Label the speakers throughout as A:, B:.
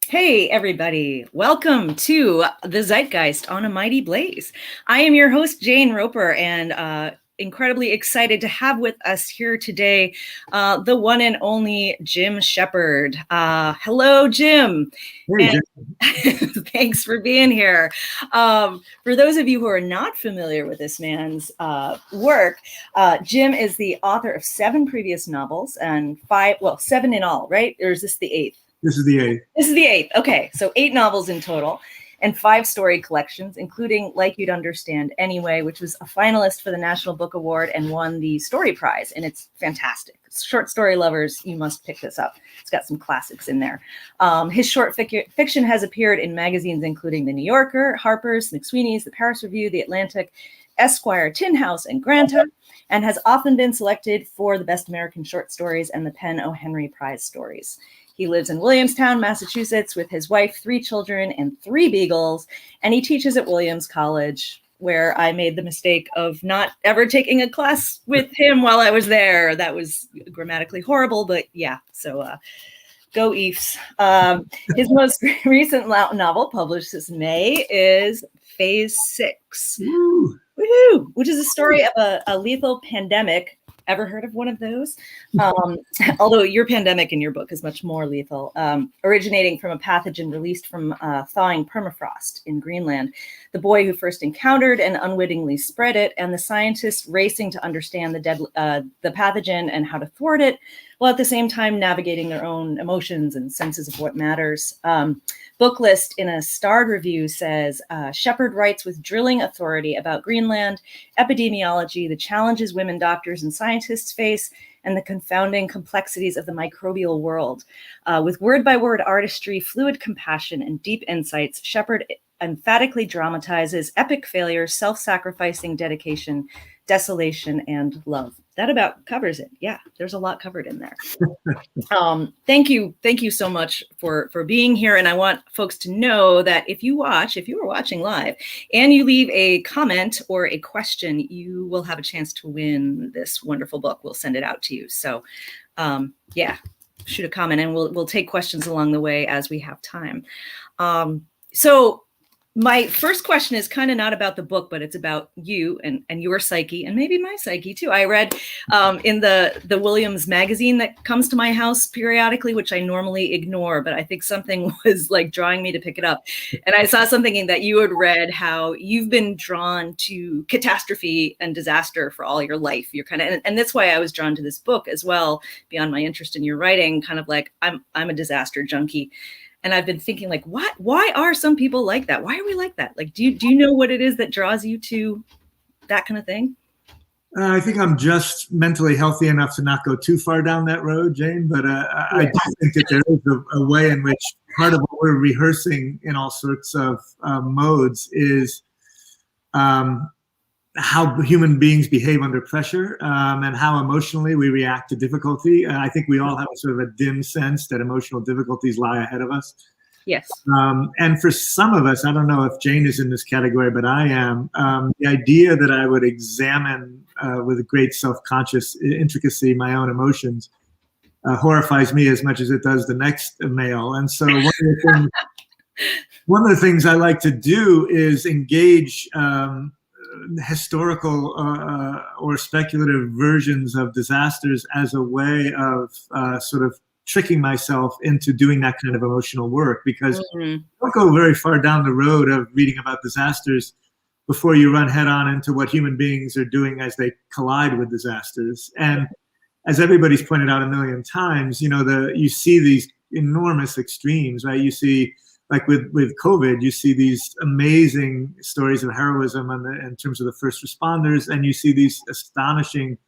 A: Hey, everybody. Welcome to the Zeitgeist on a Mighty Blaze. I am your host, Jane Roper, and incredibly excited to have with us here today the one and only Jim Shepard. Hello, Jim.
B: Hey,
A: Jim. Thanks for being here. For those of you who are not familiar with this man's work, Jim is the author of 7 previous novels and 7 in all, right? Or is this the 8th?
B: This is the 8th.
A: This is the 8th. Okay, so 8 novels in total and 5 story collections, including Like You'd Understand Anyway, which was a finalist for the National Book Award and won the Story Prize. And it's fantastic. Short story lovers, you must pick this up. It's got some classics in there. His short fiction has appeared in magazines including The New Yorker, Harper's, McSweeney's, The Paris Review, The Atlantic, Esquire, Tin House, and Granta, and has often been selected for the Best American Short Stories and the Penn O. Henry Prize Stories. He lives in Williamstown, Massachusetts, with his wife, 3 children, and 3 beagles, and he teaches at Williams College, where I made the mistake of not ever taking a class with him while I was there. That was grammatically horrible, but yeah, so go Eefs. His most recent novel, published this May, is Phase 6, woohoo, which is a story of a lethal pandemic. Ever heard of one of those? Although your pandemic in your book is much more lethal, originating from a pathogen released from thawing permafrost in Greenland. The boy who first encountered and unwittingly spread it, and the scientists racing to understand the pathogen and how to thwart it, while at the same time navigating their own emotions and senses of what matters. Book list in a starred review says, Shepard writes with drilling authority about Greenland, epidemiology, the challenges women doctors and scientists face, and the confounding complexities of the microbial world. With word-by-word artistry, fluid compassion, and deep insights, Shepard emphatically dramatizes epic failure, self-sacrificing dedication, desolation, and love. That about covers it. Yeah, there's a lot covered in there. Thank you so much for being here. And I want folks to know that if you were watching live and you leave a comment or a question, you will have a chance to win this wonderful book. We'll send it out to you. So yeah, shoot a comment and we'll take questions along the way as we have time. So my first question is kind of not about the book, but it's about you and your psyche, and maybe my psyche too. I read in the Williams magazine that comes to my house periodically, which I normally ignore, but I think something was like drawing me to pick it up. And I saw something that you had read, how you've been drawn to catastrophe and disaster for all your life. You're kind of, and that's why I was drawn to this book as well, beyond my interest in your writing, kind of like I'm a disaster junkie. And I've been thinking, like, why are some people like that? Why are we like that? Like, do you know what it is that draws you to that kind of thing?
B: I think I'm just mentally healthy enough to not go too far down that road, Jane. But I do think that there is a way in which part of what we're rehearsing in all sorts of modes is how human beings behave under pressure and how emotionally we react to difficulty. I think we all have a sort of a dim sense that emotional difficulties lie ahead of us.
A: Yes.
B: And for some of us, I don't know if Jane is in this category, but I am, the idea that I would examine with great self-conscious intricacy my own emotions horrifies me as much as it does the next male. And so one of the things I like to do is engage historical or speculative versions of disasters as a way of sort of tricking myself into doing that kind of emotional work, because you don't go very far down the road of reading about disasters before you run head on into what human beings are doing as they collide with disasters. And as everybody's pointed out a million times, you see these enormous extremes, right? You see, like with COVID, you see these amazing stories of heroism in terms of the first responders, and you see these astonishing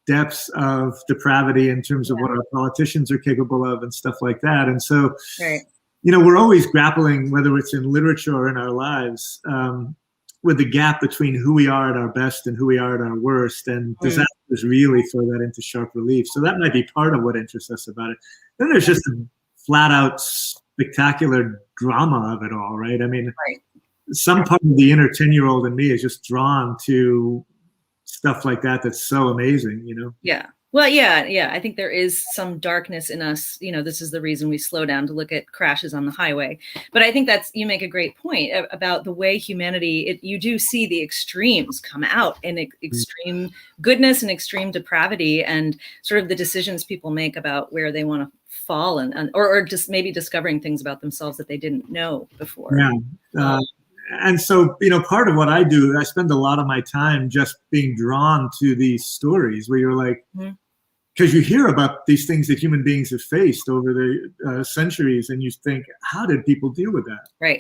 B: depths of depravity in terms of what our politicians are capable of and stuff like that. And so, we're always grappling, whether it's in literature or in our lives, with the gap between who we are at our best and who we are at our worst. And disasters really throw that into sharp relief. So that might be part of what interests us about it. Then there's just a flat out spectacular drama of it all, right? I mean, some part of the inner 10-year-old in me is just drawn to stuff like that. That's so amazing,
A: Yeah. Well, yeah. I think there is some darkness in us. This is the reason we slow down to look at crashes on the highway. But I think you make a great point about the way humanity, you do see the extremes come out in extreme goodness and extreme depravity, and sort of the decisions people make about where they want to fall, or just maybe discovering things about themselves that they didn't know before.
B: Yeah. And so, part of what I do, I spend a lot of my time just being drawn to these stories where you're like, because you hear about these things that human beings have faced over the centuries, and you think, how did people deal with that?
A: Right.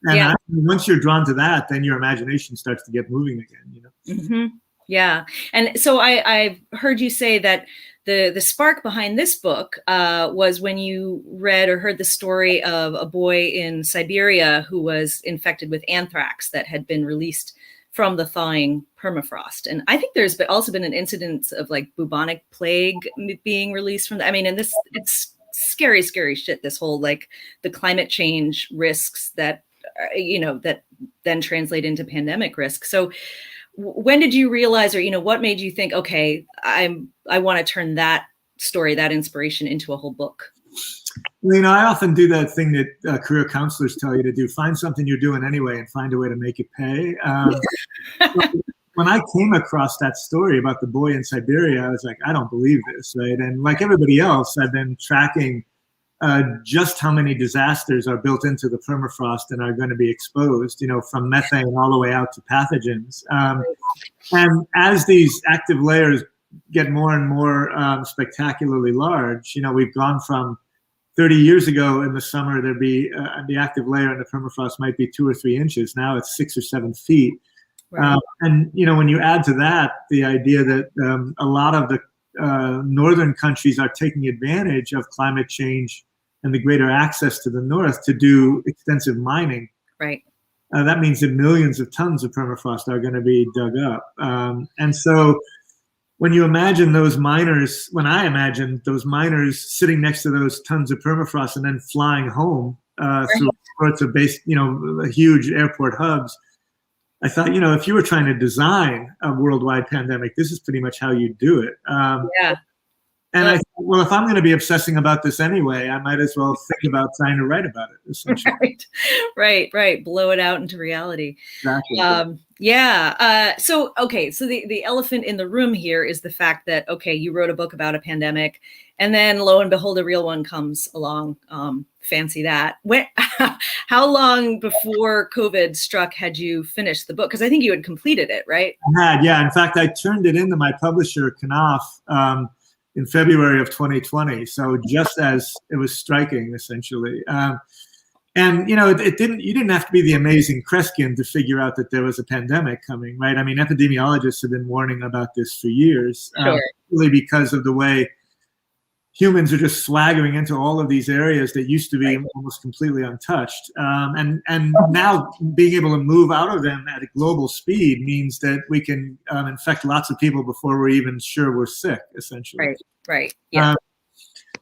B: And once you're drawn to that, then your imagination starts to get moving again,
A: Yeah. And so I've heard you say that the spark behind this book was when you read or heard the story of a boy in Siberia who was infected with anthrax that had been released from the thawing permafrost. And I think there's also been an incident of like bubonic plague being released from and it's scary, scary shit. This whole, like, the climate change risks that, that then translate into pandemic risk. So when did you realize, or, what made you think, okay, I want to turn that story, that inspiration, into a whole book?
B: Well, I often do that thing that career counselors tell you to do: find something you're doing anyway and find a way to make it pay. When I came across that story about the boy in Siberia, I was like, I don't believe this, right? And like everybody else, I've been tracking just how many disasters are built into the permafrost and are going to be exposed, from methane all the way out to pathogens. And as these active layers get more and more spectacularly large, we've gone from 30 years ago in the summer, there'd be the active layer in the permafrost might be 2 or 3 inches. Now it's 6 or 7 feet. Right. And, when you add to that the idea that a lot of the northern countries are taking advantage of climate change and the greater access to the north to do extensive mining.
A: Right.
B: That means that millions of tons of permafrost are going to be dug up. And so when you imagine those miners, when I imagine those miners sitting next to those tons of permafrost and then flying home through sorts of huge airport hubs, I thought, if you were trying to design a worldwide pandemic, this is pretty much how you do it. And I thought, well, if I'm going to be obsessing about this anyway, I might as well think about trying to write about it, essentially.
A: Right. Blow it out into reality.
B: Exactly.
A: So the elephant in the room here is the fact that, okay, you wrote a book about a pandemic, and then lo and behold, a real one comes along. Fancy that. How long before COVID struck had you finished the book? Because I think you had completed it, right?
B: I had, yeah. In fact, I turned it into my publisher, Knopf, in February of 2020. So just as it was striking, essentially. And you didn't have to be the amazing Kreskin to figure out that there was a pandemic coming, right? I mean, epidemiologists have been warning about this for years, really because of the way humans are just swaggering into all of these areas that used to be almost completely untouched. And now being able to move out of them at a global speed means that we can infect lots of people before we're even sure we're sick, essentially.
A: Right. Yeah.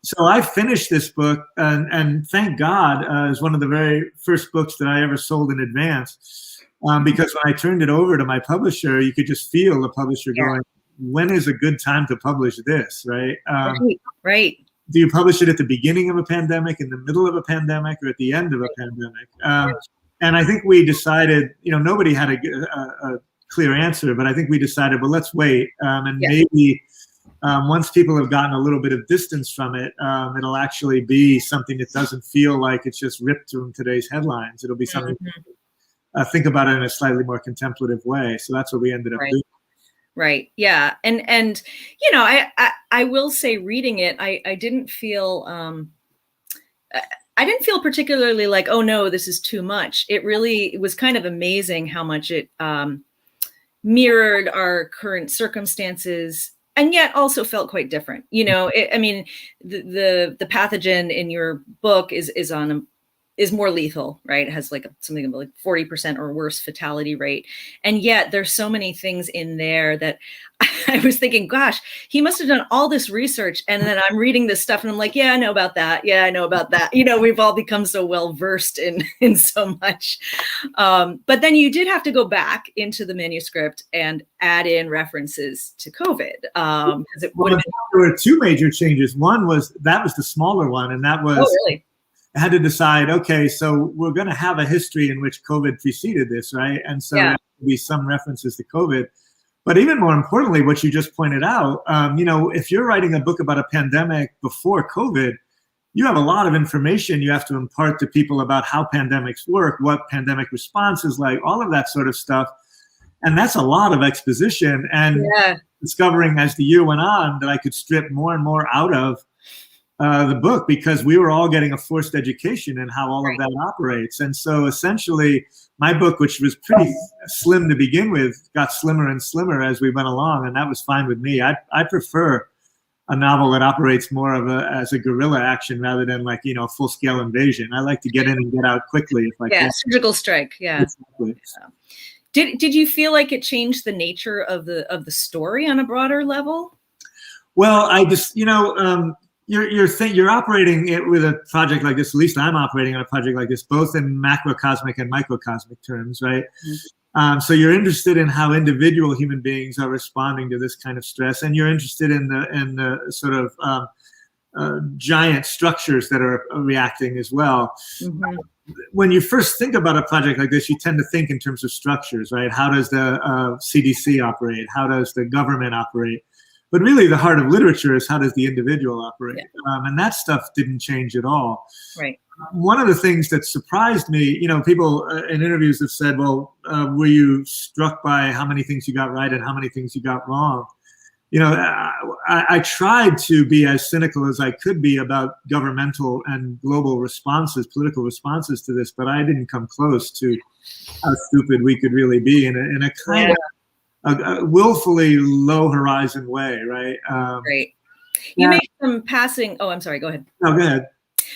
B: So I finished this book, and thank God, it was one of the very first books that I ever sold in advance. Because when I turned it over to my publisher, you could just feel the publisher going, when is a good time to publish this, right?
A: Right.
B: Do you publish it at the beginning of a pandemic, in the middle of a pandemic, or at the end of a pandemic? And I think we decided, nobody had a clear answer, but I think we decided, well, let's wait. Maybe once people have gotten a little bit of distance from it, it'll actually be something that doesn't feel like it's just ripped from today's headlines. It'll be something think about it in a slightly more contemplative way. So that's what we ended up doing.
A: Right. Yeah. And I will say, reading it, I didn't feel particularly like, oh no, this is too much. It was kind of amazing how much it mirrored our current circumstances, and yet also felt quite different. The pathogen in your book is is more lethal, right? It has like something like 40% or worse fatality rate. And yet there's so many things in there that I was thinking, gosh, he must have done all this research. And then I'm reading this stuff and I'm like, yeah, I know about that. Yeah, I know about that. You know, we've all become so well versed in so much. But then you did have to go back into the manuscript and add in references to COVID. It would have been.
B: There were two major changes. One was that was the smaller one, and that was
A: really?
B: I had to decide, okay, so we're going to have a history in which COVID preceded this, right? And so there will be some references to COVID. But even more importantly, what you just pointed out, you know, if you're writing a book about a pandemic before COVID, you have a lot of information you have to impart to people about how pandemics work, what pandemic response is like, all of that sort of stuff. And that's a lot of exposition. And discovering as the year went on that I could strip more and more out of the book because we were all getting a forced education in how all of that operates. And so essentially my book, which was pretty slim to begin with, got slimmer and slimmer as we went along. And that was fine with me. I prefer a novel that operates more of as a guerrilla action rather than like, you know, full scale invasion. I like to get in and get out quickly. If I can.
A: Surgical strike. Yeah.
B: Exactly.
A: Did you feel like it changed the nature of the story on a broader level?
B: Well, I just, you know, you're operating it with a project like this. At least I'm operating on a project like this, both in macrocosmic and microcosmic terms, right? Mm-hmm. So you're interested in how individual human beings are responding to this kind of stress, and you're interested in the sort of giant structures that are reacting as well. Mm-hmm. When you first think about a project like this, you tend to think in terms of structures, right? How does the CDC operate? How does the government operate? But really the heart of literature is how does the individual operate? Yeah. And that stuff didn't change at all.
A: Right.
B: One of the things that surprised me, you know, people in interviews have said, well, were you struck by how many things you got right and how many things you got wrong? You know, I tried to be as cynical as I could be about governmental and global responses, political responses to this, but I didn't come close to how stupid we could really be in a kind of a willfully low horizon way, right?
A: Right. You make some passing. Oh, I'm sorry. Go ahead.
B: No, go ahead.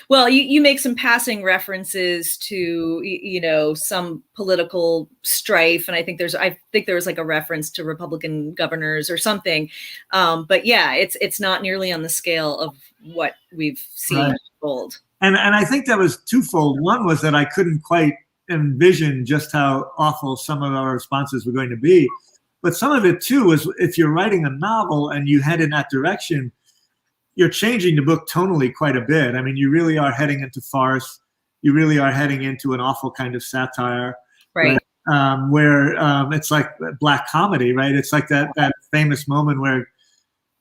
A: Well, you make some passing references to, you know, some political strife, and I think there was like a reference to Republican governors or something. But yeah, it's not nearly on the scale of what we've seen unfold.
B: And I think that was twofold. One was that I couldn't quite envision just how awful some of our responses were going to be. But some of it too was if you're writing a novel and you head in that direction, you're changing the book tonally quite a bit. I mean, you really are heading into farce. You really are heading into an awful kind of satire,
A: right?
B: Where it's like black comedy, right? It's like that famous moment where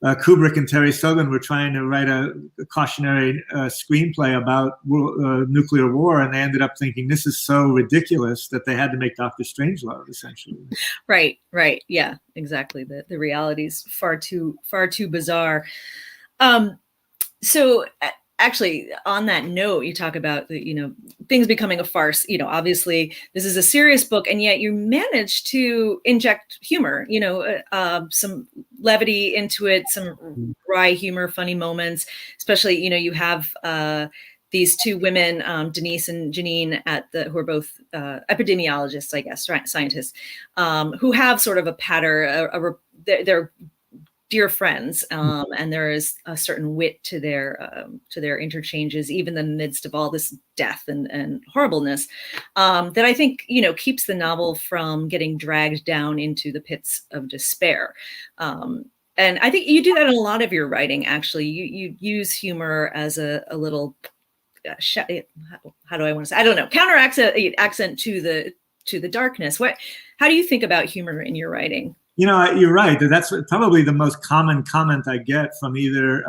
B: Kubrick and Terry Sogin were trying to write a cautionary screenplay about nuclear war, and they ended up thinking this is so ridiculous that they had to make Dr. Strangelove, essentially.
A: Right. Yeah, exactly. The reality is far too bizarre. So actually, on that note, you talk about things becoming a farce. You know, obviously, this is a serious book, and yet you managed to inject humor. You know, some levity into it, some wry humor, funny moments. Especially, you know, you have these two women, Denise and Janine, who are both epidemiologists, I guess, scientists, who have sort of a pattern. They're dear friends, and there is a certain wit to their interchanges, even in the midst of all this death and horribleness, that I think, you know, keeps the novel from getting dragged down into the pits of despair. And I think you do that in a lot of your writing. Actually, you use humor as a little how do I want to say? I don't know, counter accent to the darkness. How do you think about humor in your writing?
B: You know, you're right. That's probably the most common comment I get from either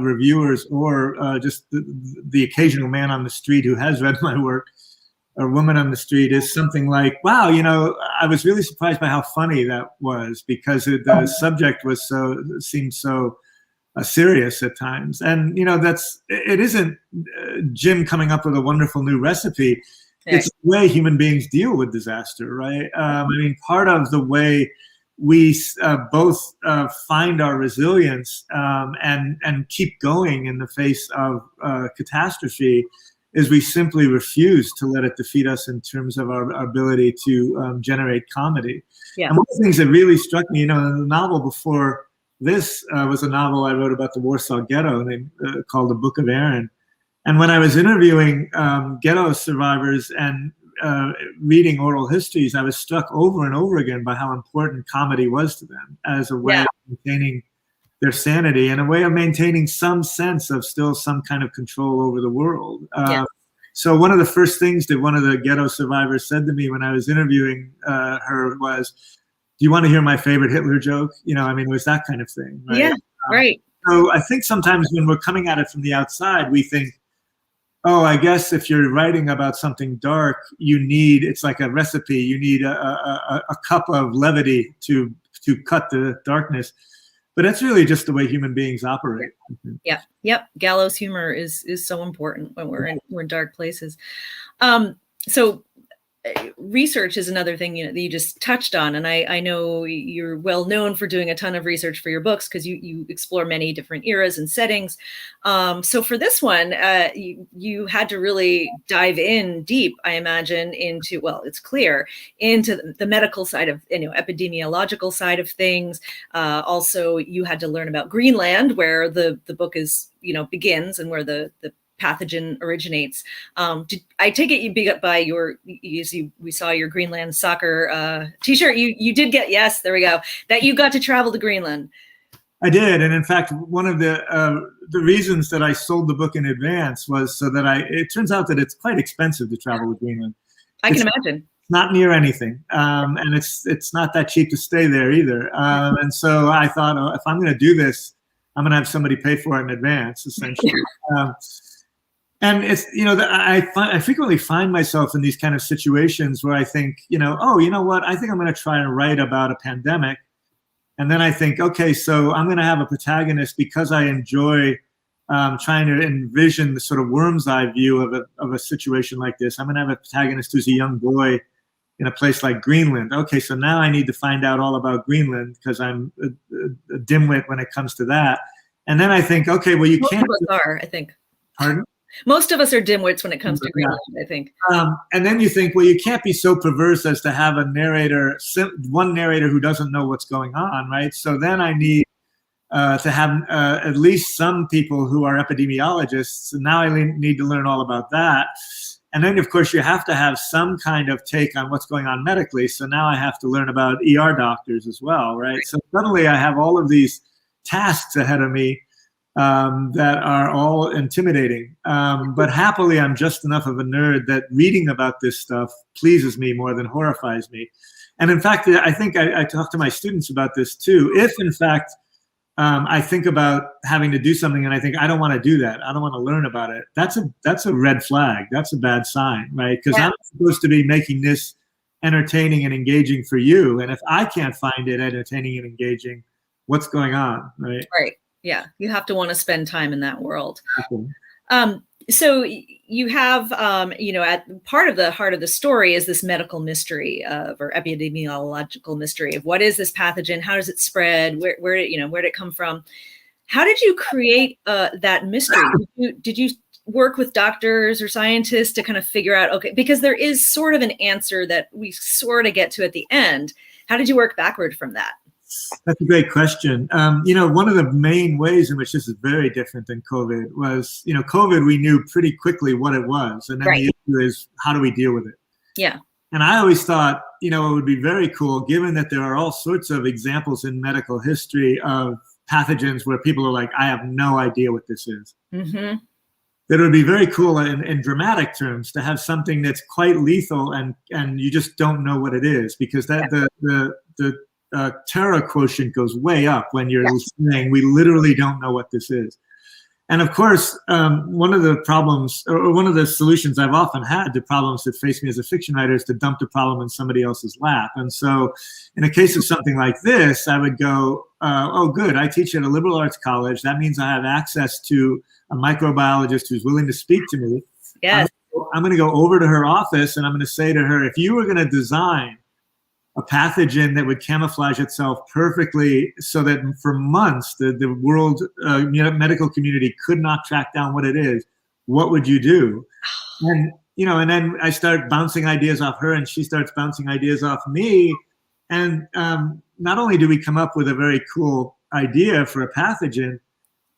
B: reviewers or just the occasional man on the street who has read my work, or woman on the street, is something like, wow, you know, I was really surprised by how funny that was, because the subject seemed so serious at times. And, you know, it isn't Jim coming up with a wonderful new recipe. It's the way human beings deal with disaster, right? I mean, part of the way we both find our resilience and keep going in the face of catastrophe is we simply refuse to let it defeat us in terms of our ability to generate comedy.
A: Yeah.
B: And one of the things that really struck me, the novel before this was a novel I wrote about the Warsaw Ghetto called The Book of Aaron. And when I was interviewing ghetto survivors and reading oral histories, I was struck over and over again by how important comedy was to them as a way of maintaining their sanity and a way of maintaining some sense of still some kind of control over the world. So one of the first things that one of the ghetto survivors said to me when I was interviewing her was, "Do you want to hear my favorite Hitler joke?" It was that kind of thing. Right?
A: Yeah, right.
B: So I think sometimes when we're coming at it from the outside, we think, oh, I guess if you're writing about something dark, it's like a recipe. You need a cup of levity to cut the darkness. But that's really just the way human beings operate.
A: Yeah. Yep. Gallows humor is so important when we're in dark places. So research is another thing that you just touched on, and I know you're well known for doing a ton of research for your books because you explore many different eras and settings. So for this one, you had to really dive in deep, I imagine, into, well, it's clear, into the medical side of, epidemiological side of things. Also, you had to learn about Greenland, where the book is, begins, and where the pathogen originates. I take it you big up by we saw your Greenland soccer t-shirt. You did get, yes, there we go, that you got to travel to Greenland.
B: I did. And in fact, one of the reasons that I sold the book in advance was so that it turns out that it's quite expensive to travel to Greenland.
A: I can imagine.
B: It's not near anything. And it's not that cheap to stay there either. And so I thought, if I'm going to do this, I'm going to have somebody pay for it in advance, essentially. And it's, I frequently find myself in these kind of situations where I think, oh, you know what? I think I'm going to try and write about a pandemic. And then I think, okay, so I'm going to have a protagonist because I enjoy trying to envision the sort of worm's eye view of a situation like this. I'm going to have a protagonist who's a young boy in a place like Greenland. Okay, so now I need to find out all about Greenland because I'm a dimwit when it comes to that. And then I think, okay, well, you can't.
A: Most of us are, I think.
B: Pardon?
A: Most of us are dimwits when it comes to Greenland, I think.
B: And then you think, well, you can't be so perverse as to have one narrator who doesn't know what's going on, right? So then I need to have at least some people who are epidemiologists. And now I need to learn all about that. And then, of course, you have to have some kind of take on what's going on medically. So now I have to learn about ER doctors as well, right? So suddenly I have all of these tasks ahead of me that are all intimidating. But happily, I'm just enough of a nerd that reading about this stuff pleases me more than horrifies me. And in fact, I think I talk to my students about this too. If in fact, I think about having to do something and I think, I don't want to do that, I don't want to learn about it, that's a red flag. That's a bad sign, right? Because I'm supposed to be making this entertaining and engaging for you. And if I can't find it entertaining and engaging, what's going on, right?
A: Right. Yeah, you have to want to spend time in that world. So you have, at part of the heart of the story is this medical mystery or epidemiological mystery of what is this pathogen? How does it spread? Where did it come from? How did you create that mystery? Did you work with doctors or scientists to kind of figure out, okay, because there is sort of an answer that we sort of get to at the end. How did you work backward from that?
B: That's a great question. One of the main ways in which this is very different than COVID was, COVID, we knew pretty quickly what it was. And then the issue is, how do we deal with it? Yeah. And I always thought, it would be very cool, given that there are all sorts of examples in medical history of pathogens where people are like, I have no idea what this is. Mm-hmm. That it would be very cool in dramatic terms to have something that's quite lethal and you just don't know what it is, because the terror quotient goes way up when you're saying we literally don't know what this is. And of course, one of the problems, or one of the solutions I've often had to problems that face me as a fiction writer, is to dump the problem in somebody else's lap. And so in a case of something like this, I would go, oh, good, I teach at a liberal arts college. That means I have access to a microbiologist who's willing to speak to me. Yes. I'm going to go over to her office and I'm going to say to her, if you were going to design a pathogen that would camouflage itself perfectly so that for months the world medical community could not track down what it is, what would you do? And, and then I start bouncing ideas off her and she starts bouncing ideas off me. And not only do we come up with a very cool idea for a pathogen,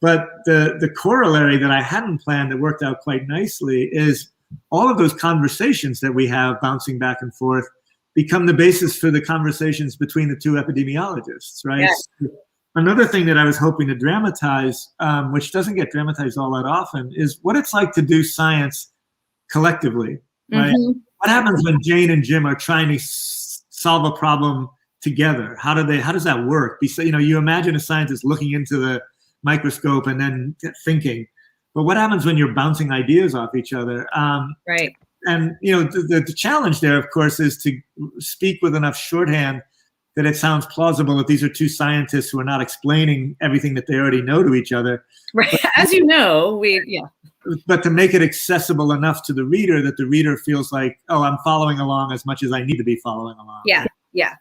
B: but the corollary that I hadn't planned that worked out quite nicely is all of those conversations that we have bouncing back and forth become the basis for the conversations between the two epidemiologists, right?
A: Yes.
B: Another thing that I was hoping to dramatize, which doesn't get dramatized all that often, is what it's like to do science collectively, right?
A: Mm-hmm.
B: What happens when Jane and Jim are trying to solve a problem together? How does that work? Because, you imagine a scientist looking into the microscope and then thinking, but what happens when you're bouncing ideas off each other?
A: Right.
B: And, the challenge there, of course, is to speak with enough shorthand that it sounds plausible that these are two scientists who are not explaining everything that they already know to each other.
A: Right. As you know,
B: but to make it accessible enough to the reader that the reader feels like, oh, I'm following along as much as I need to be following along.
A: Yeah. Yeah.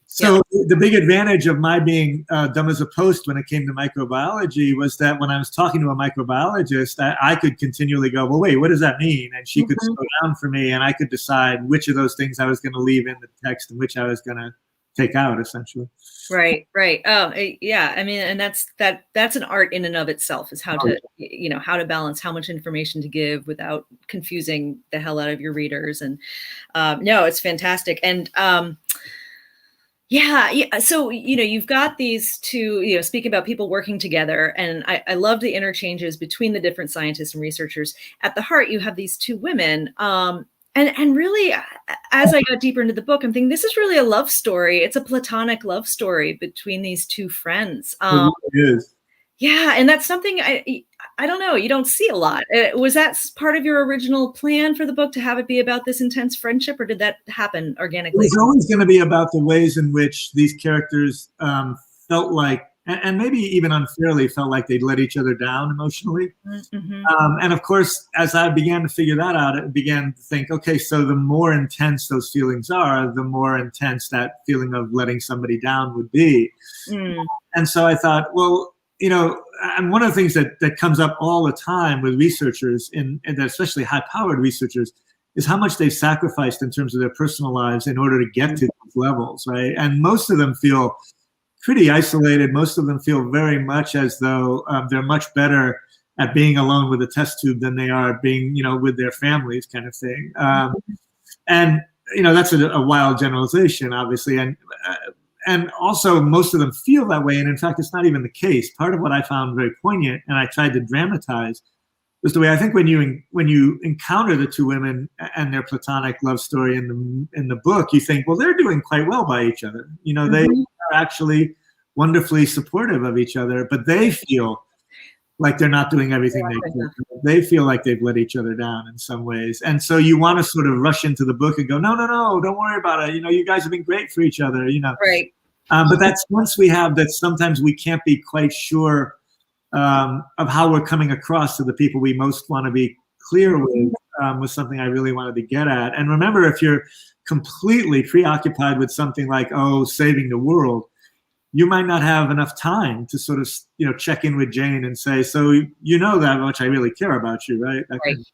B: So the big advantage of my being dumb as a post when it came to microbiology was that when I was talking to a microbiologist, I could continually go, well, wait, what does that mean? And she could slow down for me, and I could decide which of those things I was going to leave in the text and which I was going to take out, essentially.
A: Right. Oh, yeah. I mean, and that's an art in and of itself, is how to balance how much information to give without confusing the hell out of your readers. And no, it's fantastic. And yeah. So, you've got these two, speaking about people working together, and I love the interchanges between the different scientists and researchers. At the heart, you have these two women. And really, as I got deeper into the book, I'm thinking this is really a love story. It's a platonic love story between these two friends.
B: It is.
A: Yeah. And that's something I don't know, you don't see a lot. Was that part of your original plan for the book, to have it be about this intense friendship, or did that happen organically?
B: It's always going to be about the ways in which these characters felt like, and maybe even unfairly felt like they'd let each other down emotionally.
A: Mm-hmm.
B: And of course, as I began to figure that out, I began to think, okay, so the more intense those feelings are, the more intense that feeling of letting somebody down would be. And so I thought, well, and one of the things that comes up all the time with researchers, and especially high-powered researchers, is how much they've sacrificed in terms of their personal lives in order to get to these levels, right? And most of them feel pretty isolated. Most of them feel very much as though they're much better at being alone with a test tube than they are being, with their families, kind of thing. And that's a wild generalization, obviously, and also most of them feel that way. And in fact, it's not even the case. Part of what I found very poignant, and I tried to dramatize, was the way I think when you encounter the two women and their platonic love story in the book, you think, well, they're doing quite well by each other. They are actually wonderfully supportive of each other, but they feel like they're not doing everything they can. They feel like they've let each other down in some ways. And so you want to sort of rush into the book and go, no, don't worry about it. You guys have been great for each other,
A: Right.
B: But that's once we have that, sometimes we can't be quite sure of how we're coming across to the people we most want to be clear with, was something I really wanted to get at. And remember, if you're completely preoccupied with something like, saving the world, you might not have enough time to sort of, check in with Jane and say, so that much I really care about you, right?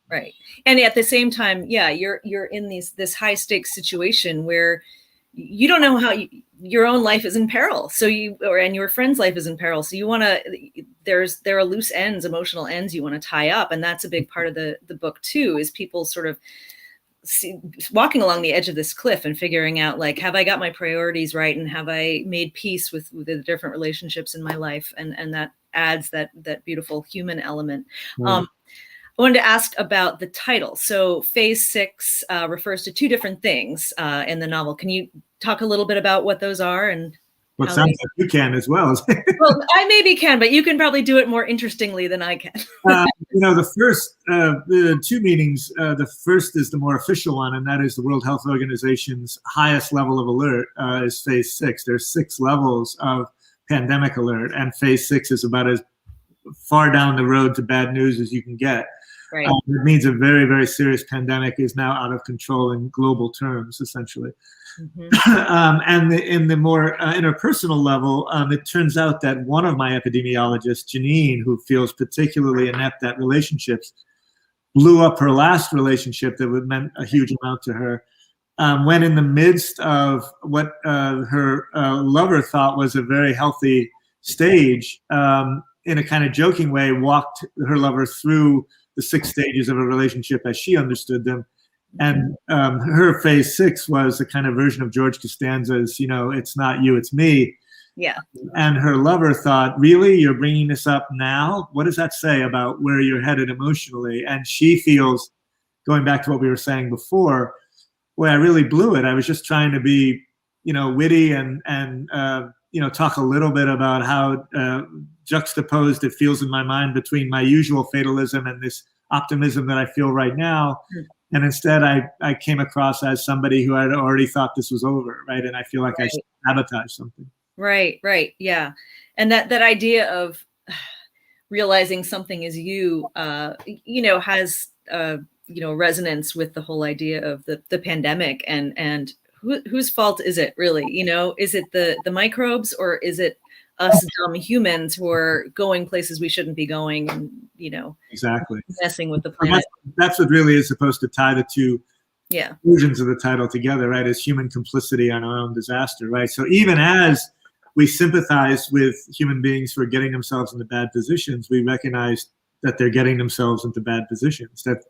A: Right. And at the same time, you're in this high stakes situation where you don't know how your own life is in peril. So and your friend's life is in peril. So you want to, there are loose ends, emotional ends you want to tie up. And that's a big part of the book too, is people sort of walking along the edge of this cliff and figuring out, like, have I got my priorities right? And have I made peace with the different relationships in my life? And that adds that beautiful human element. I wanted to ask about the title. So Phase 6 refers to two different things in the novel. Can you talk a little bit about what those are? And
B: well, it sounds like you can as well.
A: Well, I maybe can, but you can probably do it more interestingly than I can.
B: The first, the two meanings, the first is the more official one, and that is the World Health Organization's highest level of alert is Phase 6. There's 6 levels of pandemic alert, and Phase 6 is about as far down the road to bad news as you can get.
A: Right.
B: It means a very, very serious pandemic is now out of control in global terms, essentially. And in the more interpersonal level, it turns out that one of my epidemiologists, Janine, who feels particularly inept at relationships, blew up her last relationship that meant a huge amount to her, when in the midst of what her lover thought was a very healthy stage, in a kind of joking way, walked her lover through the 6 stages of a relationship as she understood them. And her phase 6 was a kind of version of George Costanza's, it's not you, it's me.
A: Yeah.
B: And her lover thought, really, you're bringing this up now? What does that say about where you're headed emotionally? And she feels, going back to what we were saying before, well, I really blew it. I was just trying to be, witty and talk a little bit about how juxtaposed it feels in my mind between my usual fatalism and this optimism that I feel right now. And instead, I came across as somebody who had already thought this was over, right? And I feel like I sabotaged something.
A: Right. Yeah. And that idea of realizing something is you, has, resonance with the whole idea of the pandemic and whose fault is it really? Is it the microbes, or is it us dumb humans who are going places we shouldn't be going and,
B: exactly
A: messing with the planet?
B: That's what really is supposed to tie the two versions of the title together, right? Is human complicity on our own disaster, right? So even as we sympathize with human beings who are getting themselves into bad positions, we recognize that they're getting themselves into bad positions. That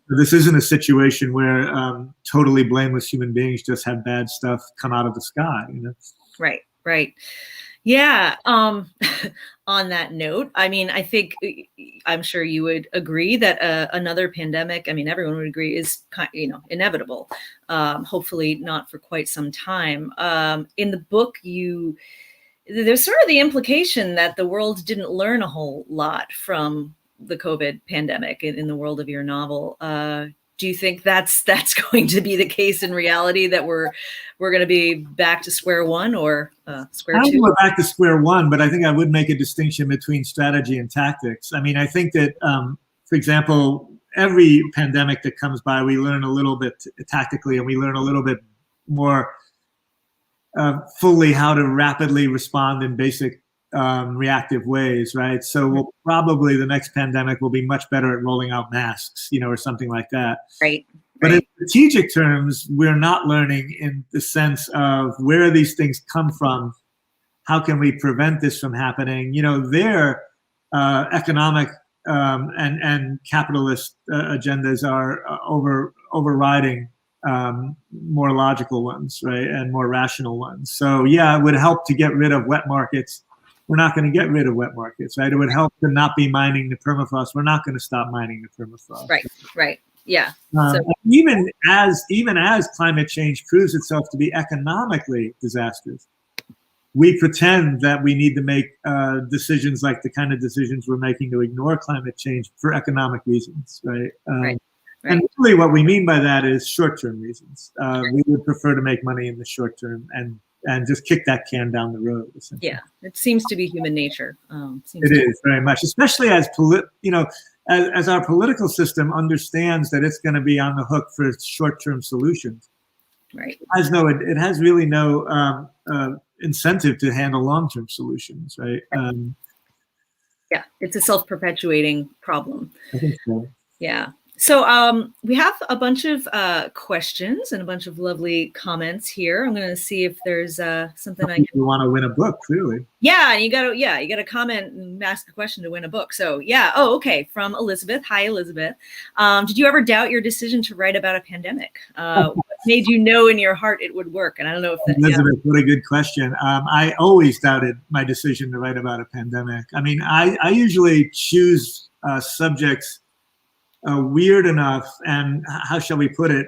B: this isn't a situation where totally blameless human beings just have bad stuff come out of the sky.
A: Right. Yeah. On that note, I think I'm sure you would agree that another pandemic, everyone would agree, is inevitable. Hopefully not for quite some time. In the book, there's sort of the implication that the world didn't learn a whole lot from the COVID pandemic in the world of your novel. Do you think that's going to be the case in reality, that we're going to be back to square one, or square two?
B: I don't think we're back to square one, but I think I would make a distinction between strategy and tactics. I think that, for example, every pandemic that comes by, we learn a little bit tactically, and we learn a little bit more fully how to rapidly respond in basic reactive ways, right? So probably the next pandemic will be much better at rolling out masks, or something like that.
A: Right.
B: But in strategic terms, we're not learning in the sense of where these things come from. How can we prevent this from happening? Their economic and capitalist agendas are overriding more logical ones, right, and more rational ones. So yeah, it would help to get rid of wet markets. We're not going to get rid of wet markets, right? It would help to not be mining the permafrost. We're not going to stop mining the permafrost.
A: Right. Yeah.
B: Even as climate change proves itself to be economically disastrous, we pretend that we need to make decisions like the kind of decisions we're making to ignore climate change for economic reasons, right? And really what we mean by that is short-term reasons. We would prefer to make money in the short term and just kick that can down the road.
A: Yeah, it seems to be human nature.
B: It is very much, especially as as our political system understands that it's going to be on the hook for short-term solutions.
A: Right.
B: It has really no incentive to handle long-term solutions, right?
A: Yeah, it's a self-perpetuating problem.
B: I think so.
A: Yeah. So we have a bunch of questions and a bunch of lovely comments here. I'm going to see if there's something I can.
B: You want to win a book, clearly.
A: Yeah, and you got to comment and ask a question to win a book. So yeah. Oh, okay. From Elizabeth. Hi, Elizabeth. Did you ever doubt your decision to write about a pandemic? What made you know in your heart it would work? And I don't know if that's
B: Elizabeth, what a good question. I always doubted my decision to write about a pandemic. I usually choose subjects weird enough and, how shall we put it,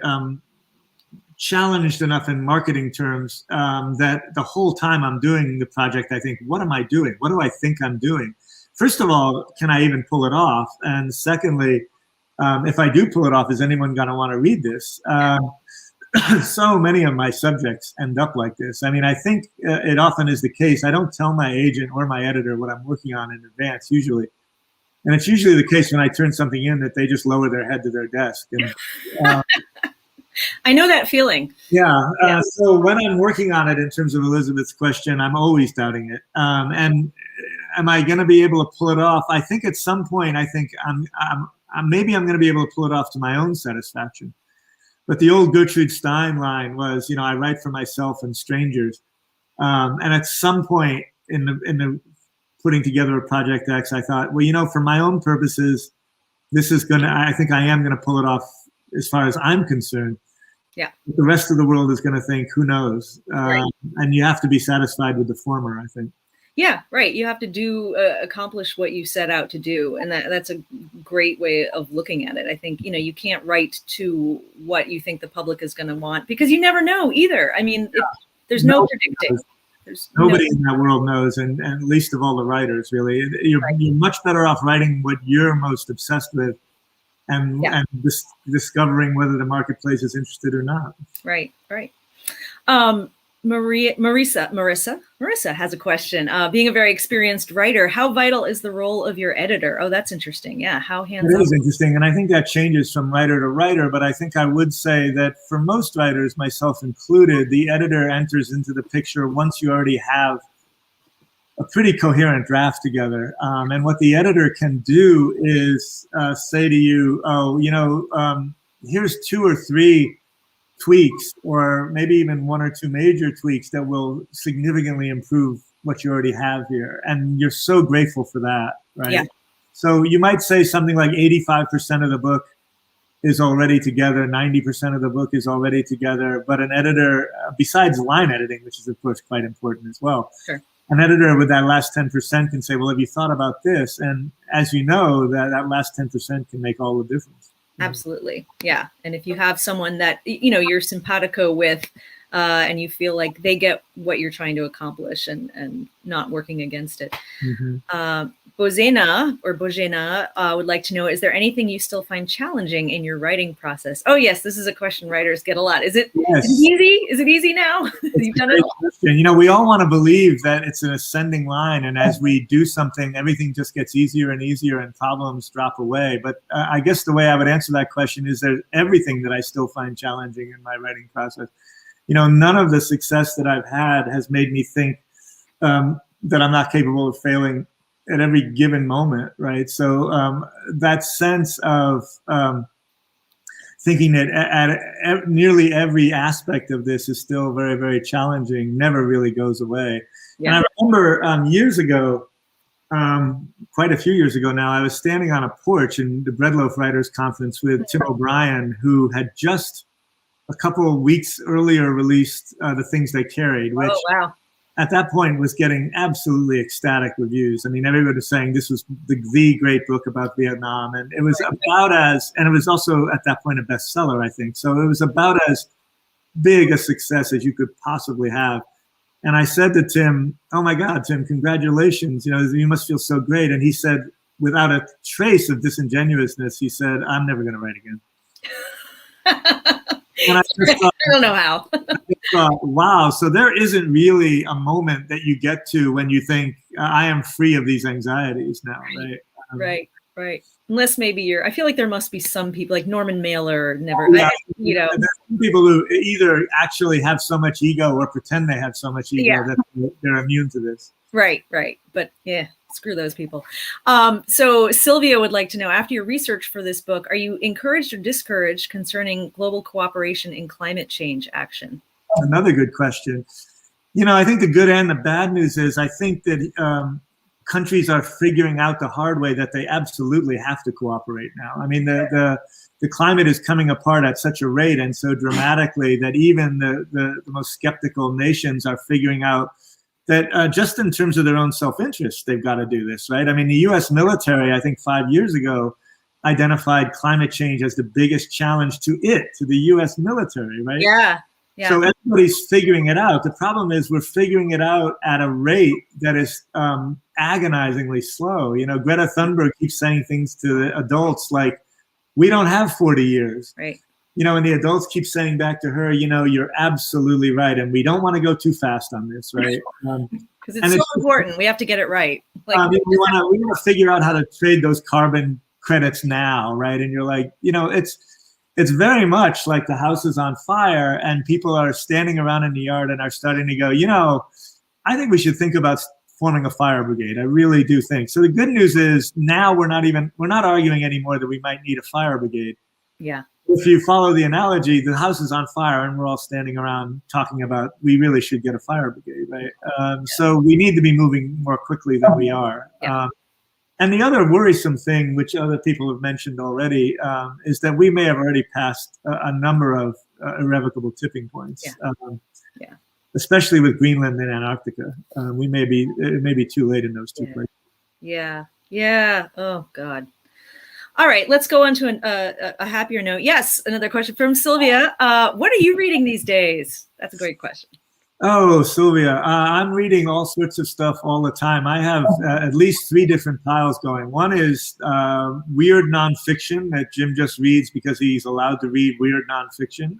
B: challenged enough in marketing terms that the whole time I'm doing the project, I think, what am I doing? What do I think I'm doing? First of all, can I even pull it off? And secondly, if I do pull it off, is anyone going to want to read this? So many of my subjects end up like this. I think it often is the case. I don't tell my agent or my editor what I'm working on in advance, usually. And it's usually the case when I turn something in that they just lower their head to their desk. And,
A: I know that feeling.
B: Yeah. So when I'm working on it, in terms of Elizabeth's question, I'm always doubting it. And am I going to be able to pull it off? I think at some point, I'm maybe I'm going to be able to pull it off to my own satisfaction. But the old Gertrude Stein line was, I write for myself and strangers. And at some point in the putting together a Project X, I thought, well, for my own purposes, I think I am going to pull it off as far as I'm concerned.
A: Yeah.
B: But the rest of the world is going to think, who knows?
A: Right.
B: And you have to be satisfied with the former, I think.
A: Yeah, right. You have to accomplish what you set out to do. And that's a great way of looking at it. I think, you can't write to what you think the public is going to want, because you never know either. I mean, there's no predicting.
B: Nobody in that world knows, and least of all the writers, really. You're much better off writing what you're most obsessed with and discovering whether the marketplace is interested or not. Right.
A: Marissa has a question. Being a very experienced writer, how vital is the role of your editor? Oh, that's interesting. Yeah, how hands-on?
B: It is interesting, and I think that changes from writer to writer, but I think I would say that for most writers, myself included, the editor enters into the picture once you already have a pretty coherent draft together. And what the editor can do is say to you, here's 2 or 3 tweaks, or maybe even 1 or 2 major tweaks that will significantly improve what you already have here. And you're so grateful for that, right?
A: Yeah.
B: So you might say something like 85% of the book is already together, 90% of the book is already together, but an editor, besides line editing, which is of course quite important as well,
A: sure,
B: an editor with that last 10% can say, well, have you thought about this? And as you know, that last 10% can make all the difference.
A: Absolutely. Yeah. And if you have someone that, you're simpatico with, and you feel like they get what you're trying to accomplish and not working against it.
B: Mm-hmm.
A: Bojena would like to know, is there anything you still find challenging in your writing process? Oh, yes. This is a question writers get a lot. Is it easy? Is it easy now? You've done it?
B: We all want to believe that it's an ascending line. And as we do something, everything just gets easier and easier and problems drop away. But I guess the way I would answer that question is there's everything that I still find challenging in my writing process. None of the success that I've had has made me think that I'm not capable of failing at every given moment, right? So that sense of thinking that at nearly every aspect of this is still very, very challenging never really goes away. Yeah. And I remember years ago, quite a few years ago now, I was standing on a porch in the Breadloaf Writers Conference with Tim O'Brien, who had just a couple of weeks earlier released The Things They Carried, which at that point was getting absolutely ecstatic reviews. I mean, everybody was saying this was the great book about Vietnam. And it was and it was also at that point a bestseller, I think. So it was about as big a success as you could possibly have. And I said to Tim, oh my God, Tim, congratulations. You must feel so great. And he said, without a trace of disingenuousness, he said, I'm never going to write again. And I just thought,
A: I don't know how.
B: I just thought, wow. So there isn't really a moment that you get to when you think, I am free of these anxieties now, right?
A: Right. Unless maybe I feel like there must be some people like Norman Mailer never,
B: There's some people who either actually have so much ego or pretend they have so much ego that they're immune to this.
A: Right. But yeah, screw those people. So Sylvia would like to know, after your research for this book, are you encouraged or discouraged concerning global cooperation in climate change action?
B: Another good question. I think the good and the bad news is I think that countries are figuring out the hard way that they absolutely have to cooperate now. I mean, the climate is coming apart at such a rate and so dramatically that even the most skeptical nations are figuring out that just in terms of their own self-interest, they've got to do this, right? I mean, the U.S. military, I think 5 years ago, identified climate change as the biggest challenge to the U.S. military, right?
A: Yeah.
B: So everybody's figuring it out. The problem is we're figuring it out at a rate that is agonizingly slow. Greta Thunberg keeps saying things to the adults like, we don't have 40 years.
A: Right.
B: And the adults keep saying back to her, you're absolutely right. And we don't want to go too fast on this, right?
A: Because it's so important. We have to get it right.
B: We want to figure out how to trade those carbon credits now, right? And you're like, it's very much like the house is on fire and people are standing around in the yard and are starting to go, I think we should think about forming a fire brigade. I really do think. So the good news is now we're not arguing anymore that we might need a fire brigade.
A: Yeah.
B: If you follow the analogy, the house is on fire and we're all standing around talking about we really should get a fire brigade, right? So we need to be moving more quickly than we are.
A: Yeah.
B: And the other worrisome thing, which other people have mentioned already, is that we may have already passed a number of irrevocable tipping points.
A: Yeah.
B: Especially with Greenland and Antarctica. It may be too late in those two places.
A: Yeah. Yeah. Oh, God. All right, let's go on to a happier note. Yes, another question from Sylvia. What are you reading these days? That's a great question.
B: Oh, Sylvia, I'm reading all sorts of stuff all the time. I have at least 3 different piles going. One is weird nonfiction that Jim just reads because he's allowed to read weird nonfiction.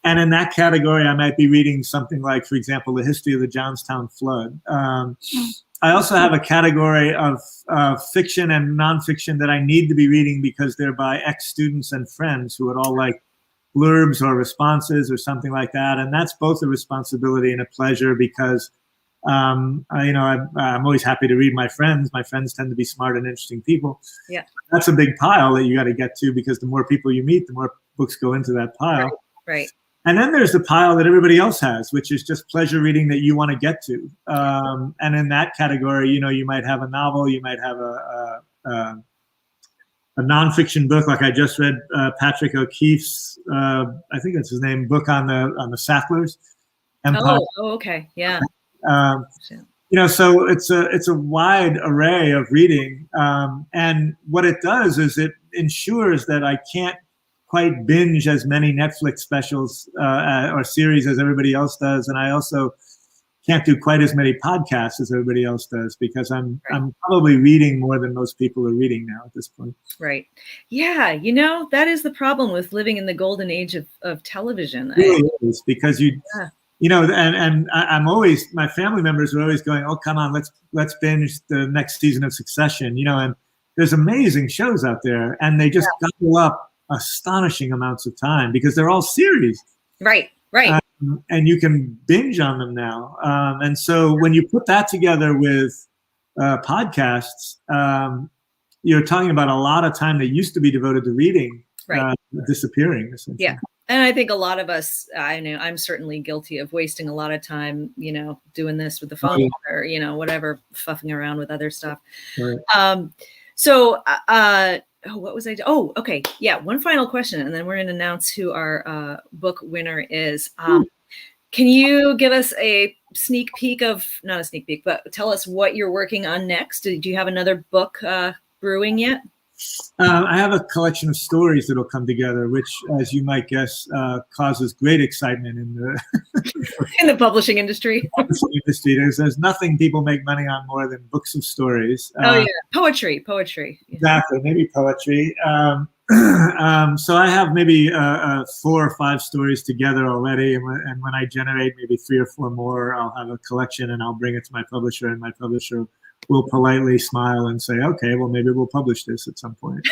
B: And in that category, I might be reading something like, for example, the history of the Johnstown flood. I also have a category of fiction and nonfiction that I need to be reading because they're by ex-students and friends who would all like blurbs or responses or something like that. And that's both a responsibility and a pleasure because, I'm always happy to read my friends. My friends tend to be smart and interesting people.
A: Yeah.
B: That's a big pile that you got to get to because the more people you meet, the more books go into that pile.
A: Right.
B: And then there's the pile that everybody else has, which is just pleasure reading that you want to get to. And in that category, you might have a novel, you might have a nonfiction book, like I just read Patrick O'Keefe's, I think that's his name, book on the Sacklers Empire.
A: Oh, okay, yeah.
B: So it's a wide array of reading, and what it does is it ensures that I can't quite binge as many Netflix specials or series as everybody else does, and I also can't do quite as many podcasts as everybody else does because I'm probably reading more than most people are reading now at this point.
A: Right. Yeah. That is the problem with living in the golden age of television.
B: It really is because and I'm always, my family members are always going, oh, come on, let's binge the next season of Succession, and there's amazing shows out there and they just gobble up astonishing amounts of time because they're all series.
A: Right.
B: And you can binge on them now. And so when you put that together with podcasts, you're talking about a lot of time that used to be devoted to reading disappearing.
A: Yeah. And I think a lot of us, I know I'm certainly guilty of wasting a lot of time, doing this with the phone or, whatever, fuffing around with other stuff. Right. What was I? Oh, okay. Yeah. One final question, and then we're going to announce who our book winner is. Can you give us a sneak peek not a sneak peek, but tell us what you're working on next? Do you have another book brewing yet?
B: I have a collection of stories that will come together, which, as you might guess, causes great excitement in the
A: publishing industry.
B: There's nothing people make money on more than books of stories.
A: Poetry.
B: Exactly, maybe poetry. So I have maybe 4 or 5 stories together already, and when I generate maybe 3 or 4 more, I'll have a collection and I'll bring it to my publisher, and my publisher will politely smile and say, okay, well, maybe we'll publish this at some point.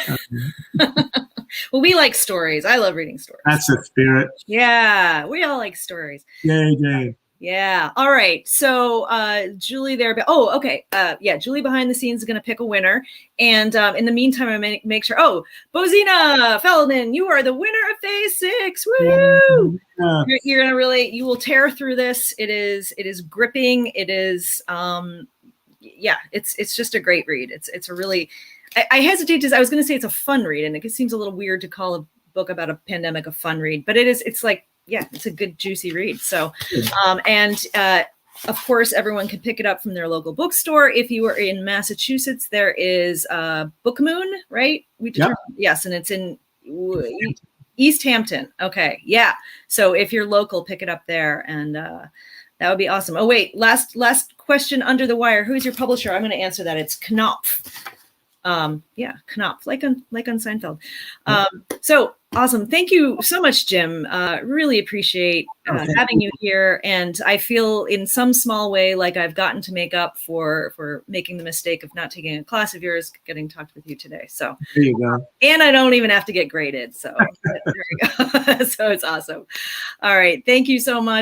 A: Well, we like stories. I love reading stories.
B: That's the spirit.
A: Yeah, we all like stories.
B: Yay.
A: Yeah. All right. So Julie there. Oh, okay. Julie behind the scenes is going to pick a winner. And in the meantime, I make sure. Oh, Bozina Feldman, you are the winner of Phase 6. Woo! Yeah. You're going to you will tear through this. It is gripping. It is, it's just a great read. It's a really, I hesitate to, I was going to say it's a fun read, and it seems a little weird to call a book about a pandemic a fun read, but it's like, it's a good juicy read. So, of course, everyone can pick it up from their local bookstore. If you are in Massachusetts, there is Book Moon, right? Yes, and it's in East Hampton. Okay, yeah. So if you're local, pick it up there, and that would be awesome. Oh wait, last question under the wire. Who's your publisher? I'm going to answer that. It's Knopf. Knopf, like on Seinfeld. So awesome. Thank you so much, Jim. Really appreciate having you here. And I feel in some small way like I've gotten to make up for making the mistake of not taking a class of yours, getting talked with you today. So
B: there you go.
A: And I don't even have to get graded. So there you go. So it's awesome. All right. Thank you so much.